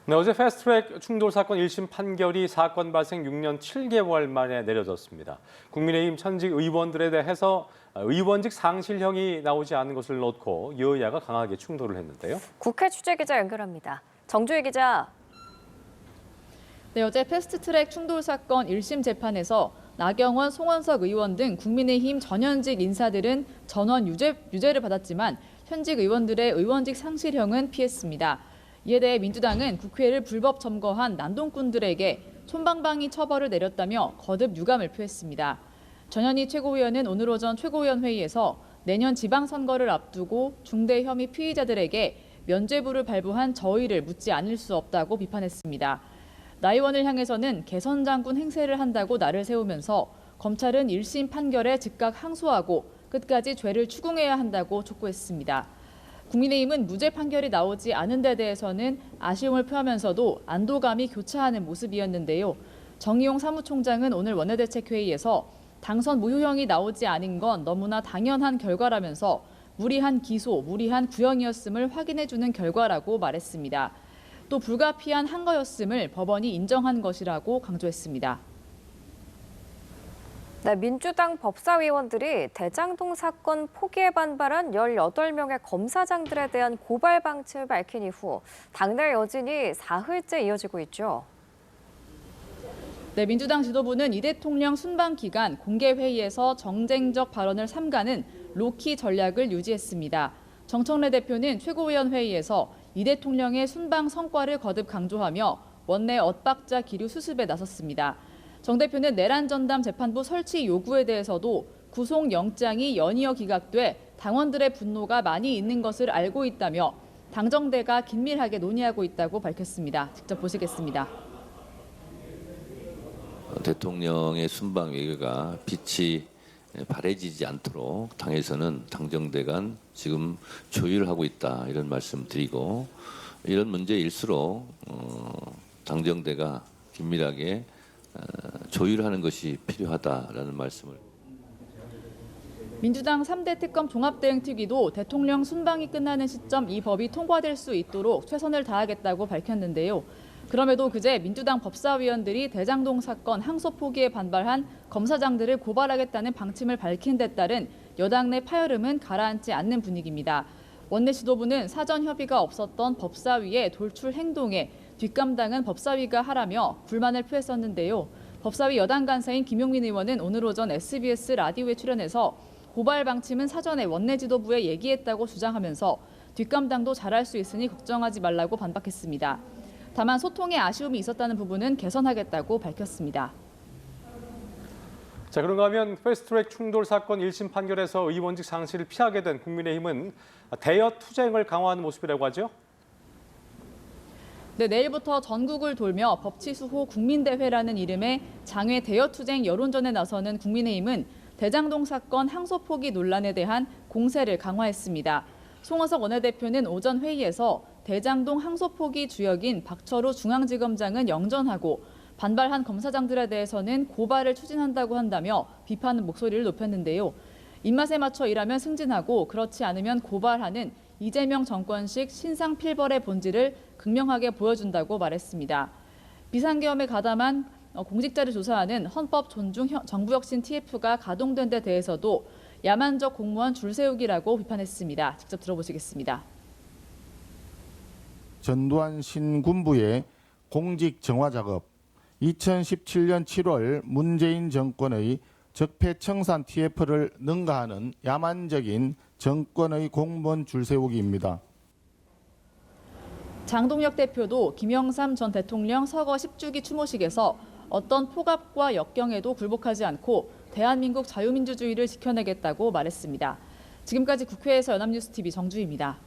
네, 어제 패스트트랙 충돌 사건 1심 판결이 사건 발생 6년 7개월 만에 내려졌습니다. 국민의힘 현직 의원들에 대해서 의원직 상실형이 나오지 않은 것을 놓고 여야가 강하게 충돌을 했는데요. 국회 취재기자 연결합니다. 정주희 기자. 네, 어제 패스트트랙 충돌 사건 1심 재판에서 나경원, 송원석 의원 등 국민의힘 전현직 인사들은 전원 유죄를 받았지만 현직 의원들의 의원직 상실형은 피했습니다. 이에 대해 민주당은 국회를 불법 점거한 난동꾼들에게 솜방망이 처벌을 내렸다며 거듭 유감을 표했습니다. 전현희 최고위원은 오늘 오전 최고위원 회의에서 내년 지방선거를 앞두고 중대 혐의 피의자들에게 면죄부를 발부한 저의를 묻지 않을 수 없다고 비판했습니다. 나 의원을 향해서는 개선 장군 행세를 한다고 날을 세우면서 검찰은 1심 판결에 즉각 항소하고 끝까지 죄를 추궁해야 한다고 촉구했습니다. 국민의힘은 무죄 판결이 나오지 않은 데 대해서는 아쉬움을 표하면서도 안도감이 교차하는 모습이었는데요. 정의용 사무총장은 오늘 원내대책회의에서 당선 무효형이 나오지 않은 건 너무나 당연한 결과라면서 무리한 기소, 무리한 구형이었음을 확인해주는 결과라고 말했습니다. 또 불가피한 한 거였음을 법원이 인정한 것이라고 강조했습니다. 네, 민주당 법사위원들이 대장동 사건 포기에 반발한 18명의 검사장들에 대한 고발 방침을 밝힌 이후 당내 여진이 사흘째 이어지고 있죠. 네, 민주당 지도부는 이 대통령 순방 기간 공개 회의에서 정쟁적 발언을 삼가는 로키 전략을 유지했습니다. 정청래 대표는 최고위원 회의에서 이 대통령의 순방 성과를 거듭 강조하며 원내 엇박자 기류 수습에 나섰습니다. 정 대표는 내란 전담 재판부 설치 요구에 대해서도 구속영장이 연이어 기각돼 당원들의 분노가 많이 있는 것을 알고 있다며 당정대가 긴밀하게 논의하고 있다고 밝혔습니다. 직접 보시겠습니다. 대통령의 순방 외교가 빛이 바래지지 않도록 당에서는 당정대 간 지금 조율하고 있다 이런 말씀 드리고 이런 문제일수록 당정대가 긴밀하게 조율하는 것이 필요하다라는 말씀을. 민주당 3대 특검 종합대응특위도 대통령 순방이 끝나는 시점 이 법이 통과될 수 있도록 최선을 다하겠다고 밝혔는데요. 그럼에도 그제 민주당 법사위원들이 대장동 사건 항소 포기에 반발한 검사장들을 고발하겠다는 방침을 밝힌 데 따른 여당 내 파열음은 가라앉지 않는 분위기입니다. 원내 지도부는 사전 협의가 없었던 법사위의 돌출 행동에 뒷감당은 법사위가 하라며 불만을 표했었는데요. 법사위 여당 간사인 김용민 의원은 오늘 오전 SBS 라디오에 출연해서 고발 방침은 사전에 원내 지도부에 얘기했다고 주장하면서 뒷감당도 잘할 수 있으니 걱정하지 말라고 반박했습니다. 다만 소통에 아쉬움이 있었다는 부분은 개선하겠다고 밝혔습니다. 자, 그런가 하면 패스트트랙 충돌 사건 1심 판결에서 의원직 상실을 피하게 된 국민의힘은 대여 투쟁을 강화하는 모습이라고 하죠. 네, 내일부터 전국을 돌며 법치수호 국민대회라는 이름의 장외 대여투쟁 여론전에 나서는 국민의힘은 대장동 사건 항소 포기 논란에 대한 공세를 강화했습니다. 송원석 원내대표는 오전 회의에서 대장동 항소 포기 주역인 박철호 중앙지검장은 영전하고 반발한 검사장들에 대해서는 고발을 추진한다고 한다며 비판 목소리를 높였는데요. 입맛에 맞춰 일하면 승진하고 그렇지 않으면 고발하는 이재명 정권식 신상필벌의 본질을 극명하게 보여준다고 말했습니다. 비상계엄에 가담한 공직자를 조사하는 헌법존중정부혁신 TF가 가동된 데 대해서도 야만적 공무원 줄 세우기라고 비판했습니다. 직접 들어보시겠습니다. 전두환 신군부의 공직 정화 작업, 2017년 7월 문재인 정권의 적폐청산 TF를 능가하는 야만적인 정권의 공무원 줄세우기입니다. 장동혁 대표도 김영삼 전 대통령 서거 10주기 추모식에서 어떤 폭압과 역경에도 굴복하지 않고 대한민국 자유민주주의를 지켜내겠다고 말했습니다. 지금까지 국회에서 연합뉴스TV 정주희입니다.